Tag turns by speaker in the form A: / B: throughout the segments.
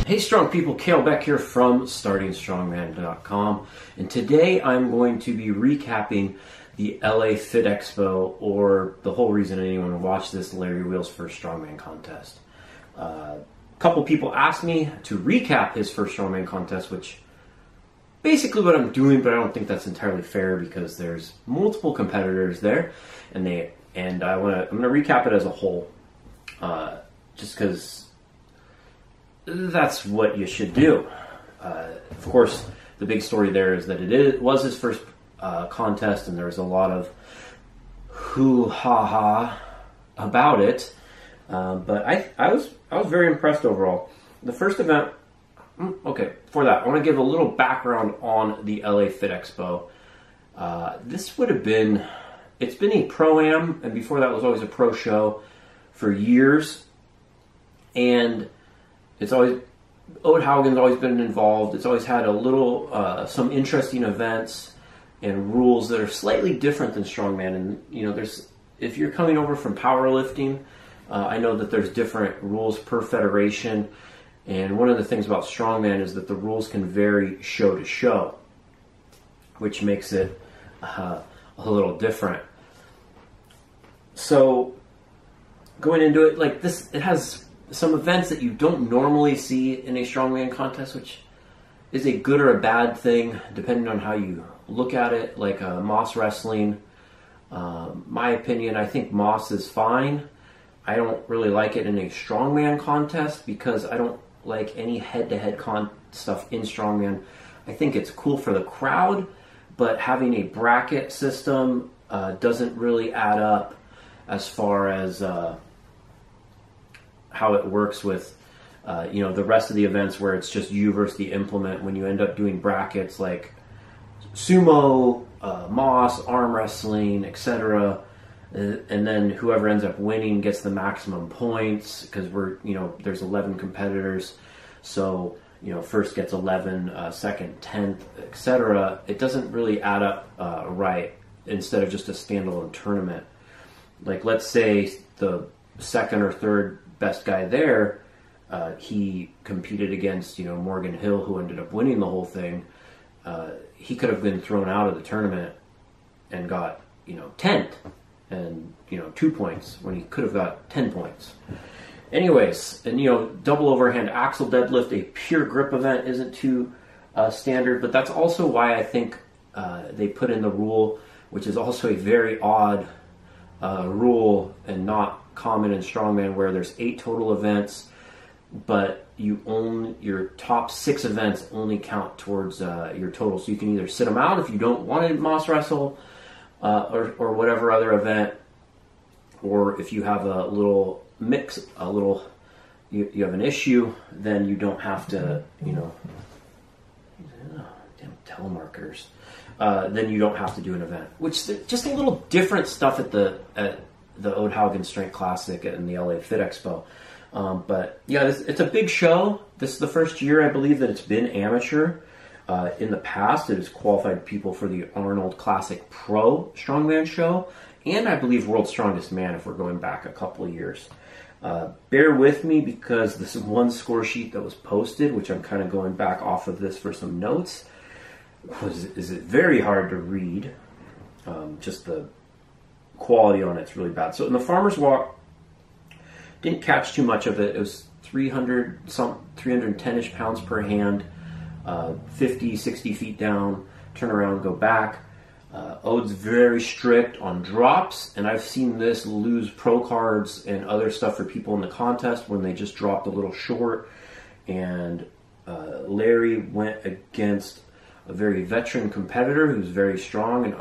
A: Hey strong people, Kalle Beck here from StartingStrongman.com, and today I'm going to be recapping the LA Fit Expo, or the whole reason anyone would watch this Larry Wheels' first Strongman contest. A couple people asked me to recap his first Strongman contest, which basically what I'm doing, but I don't think that's entirely fair because there's multiple competitors there, and I'm gonna recap it as a whole, just because that's what you should do. Of course, the big story there is that it was his first contest, and there was a lot of hoo-ha-ha about it. But I was very impressed overall. The first event. Okay, before that, I want to give a little background on the LA Fit Expo. This would have been. It's been a pro-am, and before that was always a pro show for years, and it's always, Ode Haugen's always been involved. It's always had a little, some interesting events and rules that are slightly different than Strongman. And, you know, if you're coming over from powerlifting, I know that there's different rules per federation. And one of the things about Strongman is that the rules can vary show to show, which makes it a little different. So, going into it like this, it has some events that you don't normally see in a strongman contest, which is a good or a bad thing depending on how you look at it, like Moss wrestling. My opinion, I think Moss is fine. I don't really like it in a strongman contest because I don't like any head-to-head stuff in strongman. I think it's cool for the crowd, but having a bracket system doesn't really add up as far as how it works with the rest of the events where it's just you versus the implement. When you end up doing brackets like sumo, Moss, arm wrestling, etc., and then whoever ends up winning gets the maximum points because there's 11 competitors, so first gets 11, second 10th, etc. It doesn't really add up right instead of just a standalone tournament. Like, let's say the second or third best guy there, he competed against Morgan Hill, who ended up winning the whole thing. He could have been thrown out of the tournament and got 10th and 2 points when he could have got 10 points. Anyways, and double overhand Axel deadlift, a pure grip event, isn't too standard, but that's also why I think they put in the rule, which is also a very odd rule and not common in strongman, where there's 8 total events, but your top 6 events only count towards your total. So you can either sit them out if you don't want to Moss wrestle or whatever other event, or if you have a little mix, you have an issue, then you don't have to damn telemarketers. Then you don't have to do an event, which just a little different stuff at the Ode Haugen Strength Classic and the LA Fit Expo. But yeah, it's a big show. This is the first year, I believe, that it's been amateur. In the past, it has qualified people for the Arnold Classic Pro Strongman show, and I believe World's Strongest Man if we're going back a couple of years. Bear with me because this one score sheet that was posted, which I'm kind of going back off of this for some notes, is it very hard to read. Just the quality on it's really bad. So in the farmer's walk, didn't catch too much of it. It was 310-ish pounds per hand, 50, 60 feet down, turn around, go back. Ode's very strict on drops, and I've seen this lose pro cards and other stuff for people in the contest when they just dropped a little short. And Larry went against a very veteran competitor who's very strong and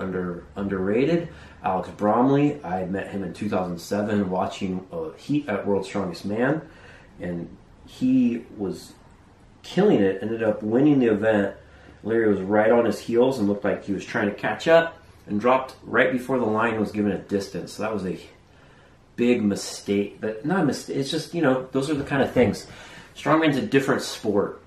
A: underrated, Alex Bromley. I met him in 2007 watching Heat at World's Strongest Man, and he was killing it, ended up winning the event. Larry was right on his heels and looked like he was trying to catch up and dropped right before the line was given a distance. So that was a big mistake, but not a mistake. It's just, those are the kind of things. Strongman's a different sport.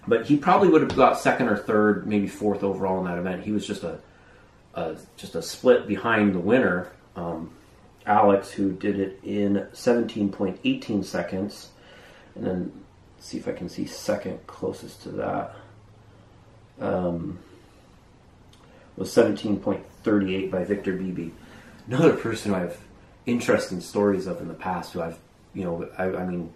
A: But he probably would have got second or third, maybe fourth overall in that event. He was just a split behind the winner, Alex, who did it in 17.18 seconds. And then see if I can see second closest to that. Was 17.38 by Victor Beebe. Another person who I have interesting stories of in the past, who I've, I mean,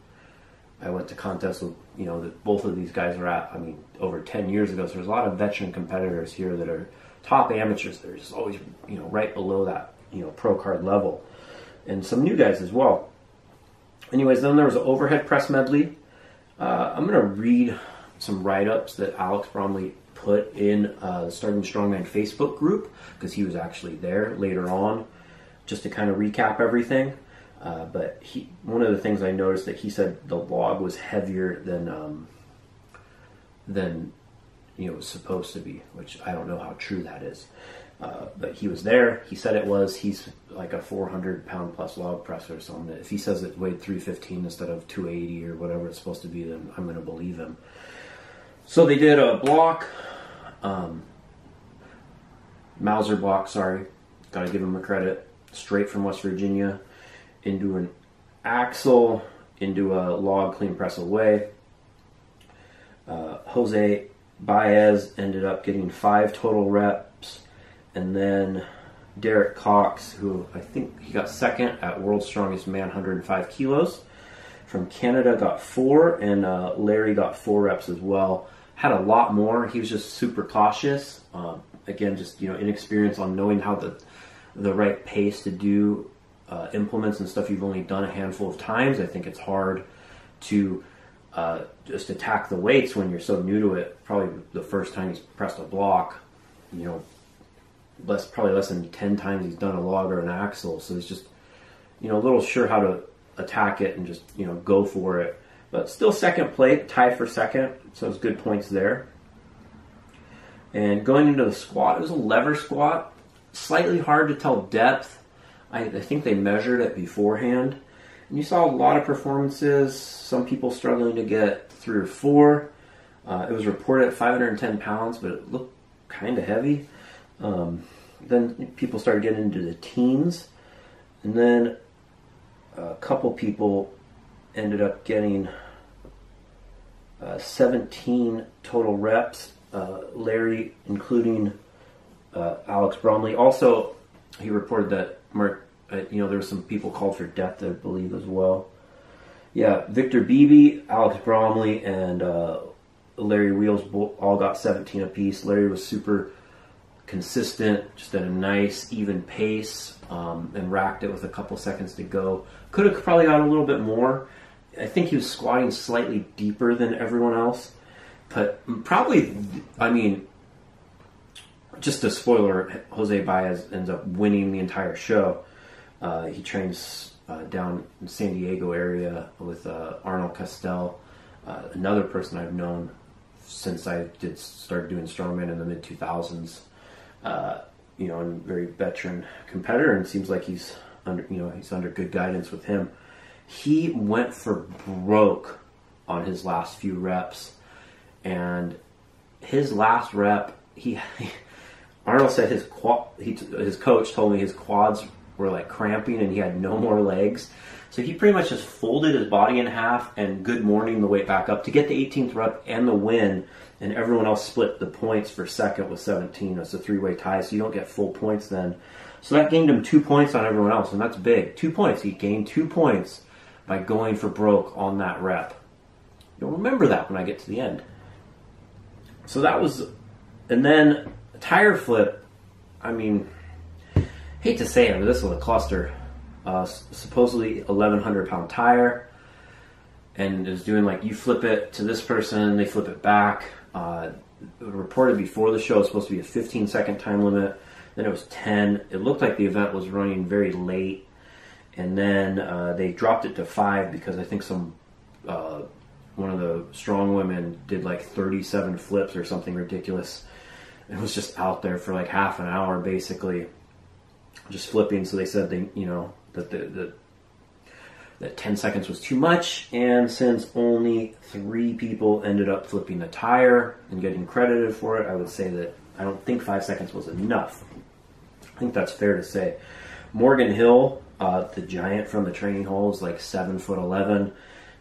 A: I went to contests with, that both of these guys are at, over 10 years ago. So there's a lot of veteran competitors here that are top amateurs. They're just always, right below that, pro card level. And some new guys as well. Anyways, then there was an overhead press medley. I'm going to read some write-ups that Alex Bromley put in the Starting Strongman Facebook group, because he was actually there later on, just to kind of recap everything. But one of the things I noticed that he said the log was heavier than it was supposed to be, which I don't know how true that is. But he was there. He said it was. He's like a 400-pound plus log presser or something. If he says it weighed 315 instead of 280 or whatever it's supposed to be, then I'm going to believe him. So they did a block, Mauser block, sorry. Got to give him a credit. Straight from West Virginia into an Axel, into a log clean press away. Jose Baez ended up getting 5 total reps. And then Derek Cox, who I think he got second at World's Strongest Man, 105 kilos. From Canada, got 4, and Larry got 4 reps as well. Had a lot more. He was just super cautious. Again, just inexperience on knowing how the right pace to do implements and stuff you've only done a handful of times. I think it's hard to just attack the weights when you're so new to it. Probably the first time he's pressed a block, probably less than 10 times he's done a log or an Axel. So he's just a little sure how to attack it and just go for it. But still second place, tied for second, so it's good points there. And going into the squat, it was a lever squat. Slightly hard to tell depth. I think they measured it beforehand. And you saw a lot of performances, some people struggling to get 3 or 4. It was reported at 510 pounds, but it looked kind of heavy. Then people started getting into the teens. And then a couple people ended up getting 17 total reps. Larry, including Alex Bromley. Also, he reported that there were some people called for death, I believe, as well. Yeah, Victor Beebe, Alex Bromley, and Larry Wheels all got 17 apiece. Larry was super consistent, just at a nice, even pace, and racked it with a couple seconds to go. Could have probably got a little bit more. I think he was squatting slightly deeper than everyone else. But probably, just a spoiler, Jose Baez ends up winning the entire show. He trains down in San Diego area with Arnold Castell, another person I've known since I started doing Strongman in the mid-2000s. And very veteran competitor, and seems like he's under good guidance with him. He went for broke on his last few reps, and his last rep, Arnold said his coach told me his quads were like cramping and he had no more legs. So he pretty much just folded his body in half and good morning the weight back up to get the 18th rep and the win. And everyone else split the points for second with 17. It's a 3-way tie, so you don't get full points then. So that gained him 2 points on everyone else, and that's big. 2 points. He gained 2 points by going for broke on that rep. You'll remember that when I get to the end. So that was, and then tire flip. Hate to say it, but this was a cluster. Supposedly 1,100-pound tire, and it was doing like you flip it to this person, they flip it back. Reported before the show it was supposed to be a 15-second time limit. Then it was 10. It looked like the event was running very late, and then they dropped it to 5 because I think one of the strong women did like 37 flips or something ridiculous. It was just out there for like half an hour basically, just flipping. So they said that 10 seconds was too much, and since only 3 people ended up flipping the tire and getting credited for it, I would say that I don't think 5 seconds was enough. I think that's fair to say. Morgan Hill, the giant from the training hole, is like 7'11".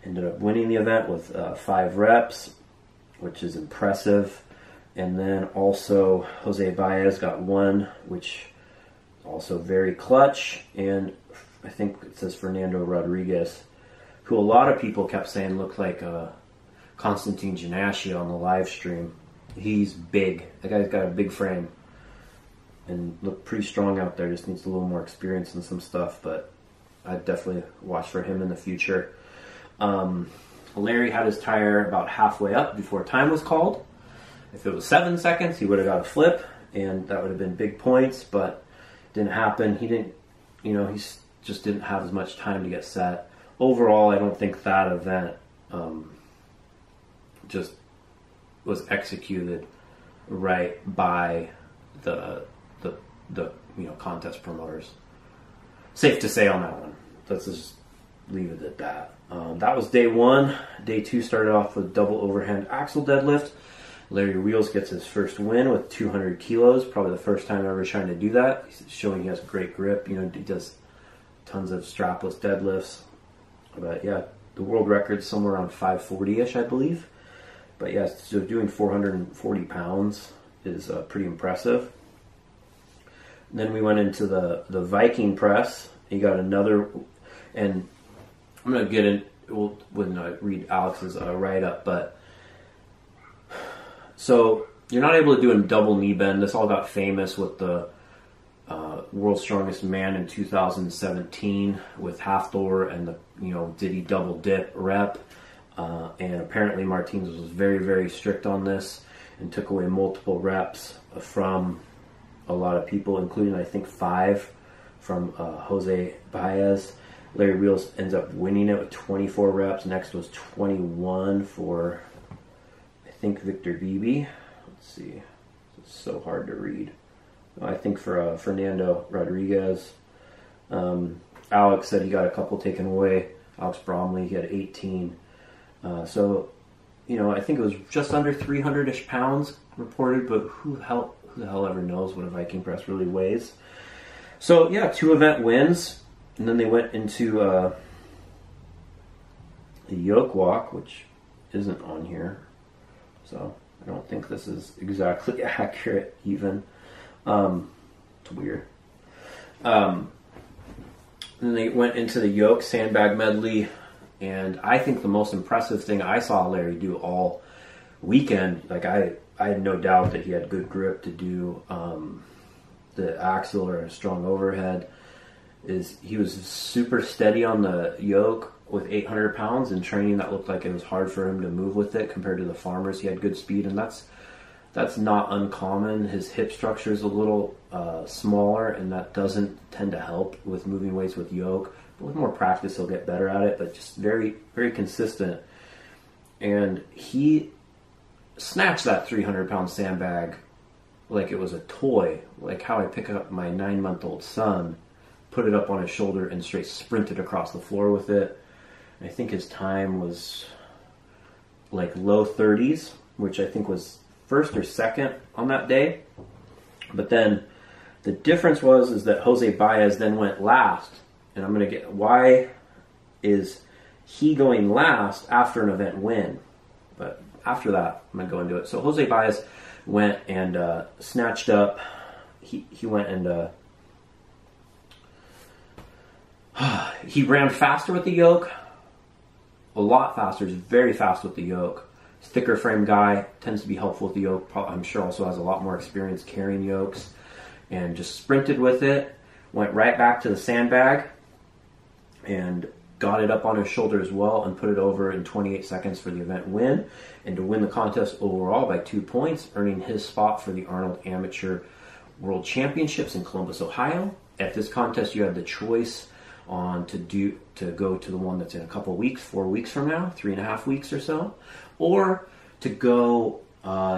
A: Ended up winning the event with 5 reps, which is impressive. And then also Jose Baez got 1, which also very clutch. And I think it says Fernando Rodriguez, who a lot of people kept saying looked like Constantine Giannassi on the live stream. He's big. The guy's got a big frame and looked pretty strong out there. Just needs a little more experience and some stuff, but I'd definitely watch for him in the future. Larry had his tire about halfway up before time was called. If it was 7 seconds, he would have got a flip, and that would have been big points, but it didn't happen. He didn't, he just didn't have as much time to get set. Overall, I don't think that event just was executed right by the contest promoters. Safe to say on that one. Let's just leave it at that. That was day 1. Day 2 started off with double overhand Axel deadlift. Larry Wheels gets his first win with 200 kilos. Probably the first time ever trying to do that. He's showing he has great grip. He does tons of strapless deadlifts. But yeah, the world record's somewhere around 540-ish, I believe. But yeah, so doing 440 pounds is pretty impressive. And then we went into the Viking press. He got another, and I'm going to get in when I read Alex's write-up, but so you're not able to do a double knee bend. This all got famous with the World's Strongest Man in 2017 with Hafthor and the Diddy double dip rep. And apparently Martinez was very, very strict on this and took away multiple reps from a lot of people, including I think 5 from Jose Baez. Larry Wheels ends up winning it with 24 reps. Next was 21 for, I think, Victor Beebe. Let's see. It's so hard to read. I think for Fernando Rodriguez. Alex said he got a couple taken away. Alex Bromley, he had 18. So, I think it was just under 300-ish pounds reported, but who the hell ever knows what a Viking press really weighs? So, yeah, 2 event wins. And then they went into the yoke walk, which isn't on here. So I don't think this is exactly accurate even. It's weird. Then they went into the yoke, Sandbag medley. And I think the most impressive thing I saw Larry do all weekend, like I had no doubt that he had good grip to do the Axel or a strong overhead, is he was super steady on the yoke with 800 pounds in training. That looked like it was hard for him to move with it compared to the farmers. He had good speed, and that's not uncommon. His hip structure is a little smaller, and that doesn't tend to help with moving weights with yoke. But with more practice, he'll get better at it, but just very, very consistent. And he snatched that 300-pound sandbag like it was a toy, like how I pick up my 9-month-old son, put it up on his shoulder, and straight sprinted across the floor with it. I think his time was like low 30s, which I think was first or second on that day. But then the difference is that Jose Baez then went last. And I'm going to get, why is he going last after an event win? But after that, I'm going to go into it. So Jose Baez went and snatched up, he went and he ran faster with the yoke, a lot faster. He's very fast with the yoke. Thicker frame guy, tends to be helpful with the yoke. I'm sure also has a lot more experience carrying yokes. And just sprinted with it, went right back to the sandbag, and got it up on his shoulder as well and put it over in 28 seconds for the event win, and to win the contest overall by 2 points, earning his spot for the Arnold Amateur World Championships in Columbus, Ohio. At this contest, you had the choice on to go to the one that's in a couple weeks, 4 weeks from now, 3.5 weeks or so, or to go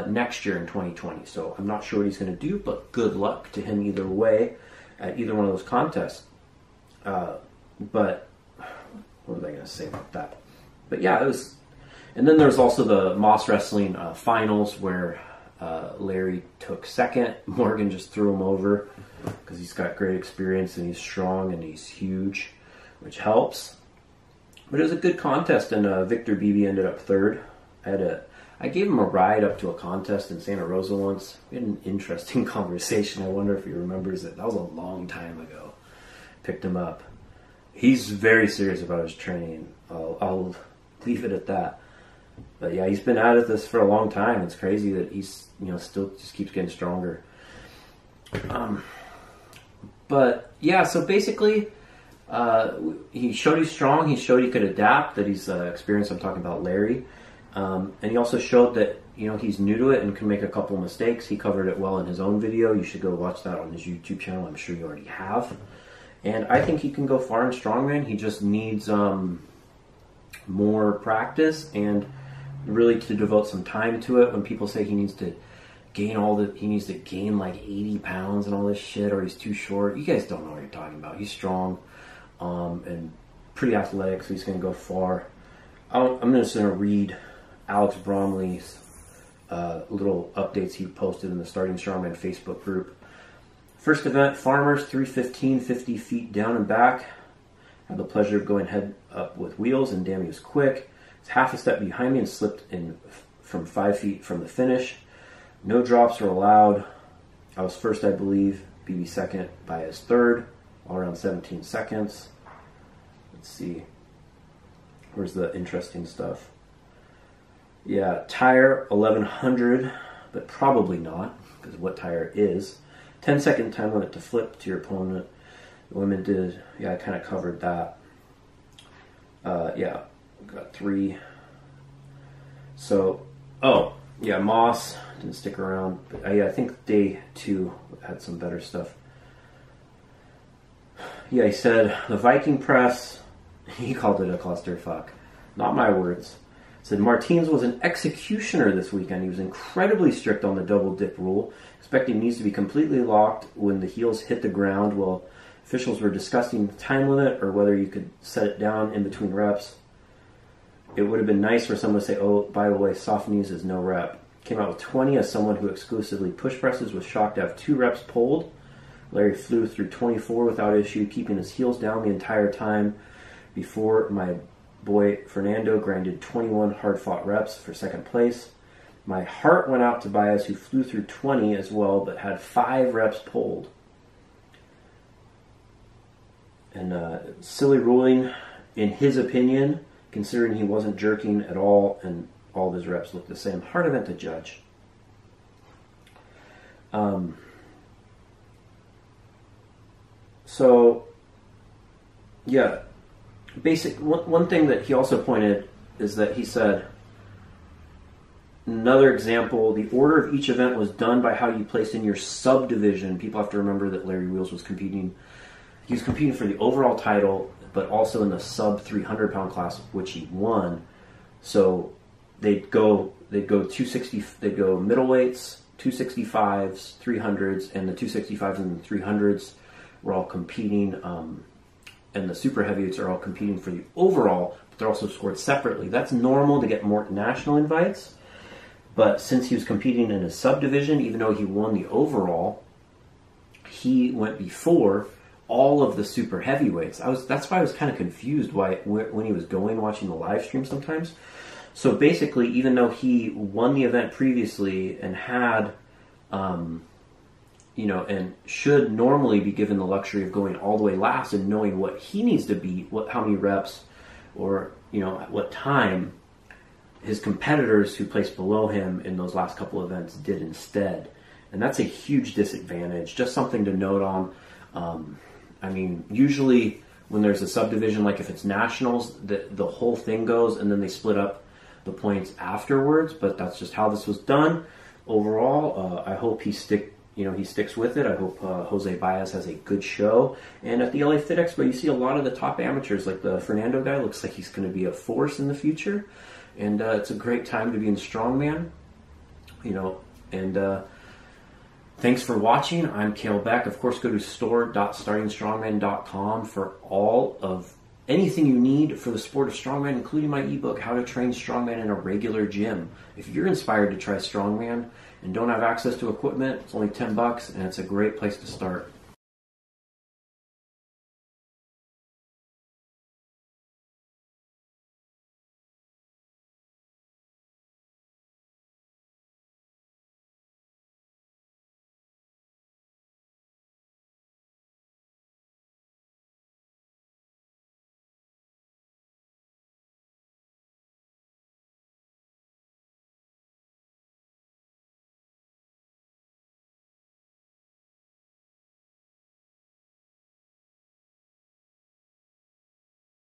A: next year in 2020. So I'm not sure what he's going to do, but good luck to him either way at either one of those contests. But what was I going to say about that? But yeah, it was. And then there's also the Moss Wrestling finals where Larry took second. Morgan just threw him over because he's got great experience and he's strong and he's huge, which helps. But it was a good contest, and Victor Beebe ended up third. I gave him a ride up to a contest in Santa Rosa once. We had an interesting conversation. I wonder if he remembers it. That was a long time ago. Picked him up. He's very serious about his training. I'll leave it at that. But yeah, he's been at this for a long time. It's crazy that he's, still just keeps getting stronger. But yeah, so basically, he showed he's strong. He showed he could adapt, that he's experienced. I'm talking about Larry. And he also showed that, he's new to it and can make a couple of mistakes. He covered it well in his own video. You should go watch that on his YouTube channel. I'm sure you already have. And I think he can go far in strongman. He just needs more practice and really to devote some time to it. When people say he needs to gain like 80 pounds and all this shit, or he's too short, you guys don't know what you're talking about. He's strong and pretty athletic, so he's going to go far. I'm just going to read Alex Bromley's little updates he posted in the Starting Strongman Facebook group. First event, Farmers, 315, 50 feet down and back. Had the pleasure of going head up with wheels, and damn, he was quick. He's half a step behind me and slipped in from 5 feet from the finish. No drops were allowed. I was first, I believe. BB second, Baez third, all around 17 seconds. Let's see. Where's the interesting stuff? Yeah, tire 1100, but probably not, because what tire is. 10-second time limit to flip to your opponent. The women did, yeah, I kind of covered that. Yeah, got 3. So, oh, yeah, Moss didn't stick around. But yeah, I think day 2 had some better stuff. Yeah, he said the Viking press, he called it a clusterfuck. Not my words. Said Martins was an executioner this weekend. He was incredibly strict on the double dip rule, expecting knees to be completely locked when the heels hit the ground while officials were discussing the time limit or whether you could set it down in between reps. It would have been nice for someone to say, oh, by the way, soft knees is no rep. Came out with 20 as someone who exclusively push presses, was shocked to have 2 reps pulled. Larry flew through 24 without issue, keeping his heels down the entire time before my boy Fernando grinded 21 hard-fought reps for second place. My heart went out to Baez, who flew through 20 as well, but had 5 reps pulled. And silly ruling, in his opinion, considering he wasn't jerking at all and all of his reps looked the same. Hard event to judge. So, yeah. One thing that he also pointed is that he said, another example, the order of each event was done by how you placed in your subdivision. People have to remember that Larry Wheels was competing. He was competing for the overall title, but also in the sub 300 pound class, which he won. So they'd go 260, they'd go middleweights, 265s, 300s, and the 265s and the 300s were all competing. And the super heavyweights are all competing for the overall, but they're also scored separately. That's normal to get more national invites, but since he was competing in a subdivision, even though he won the overall, he went before all of the super heavyweights. That's why I was kind of confused when he was watching the live stream sometimes. So basically, even though he won the event previously and had, and should normally be given the luxury of going all the way last and knowing what he needs to beat, how many reps, or what time, his competitors who placed below him in those last couple events did instead. And that's a huge disadvantage. Just something to note on. Usually when there's a subdivision, like if it's nationals, the whole thing goes and then they split up the points afterwards, but that's just how this was done. Overall, I hope he sticks with it. I hope Jose Baez has a good show. And at the LA Fit Expo, you see a lot of the top amateurs, like the Fernando guy. Looks like he's going to be a force in the future. And it's a great time to be in Strongman. Thanks for watching. I'm Kalle Beck. Of course, go to store.startingstrongman.com for all of anything you need for the sport of strongman, including my ebook, How to Train Strongman in a Regular Gym. If you're inspired to try strongman and don't have access to equipment, it's only $10 and it's a great place to start.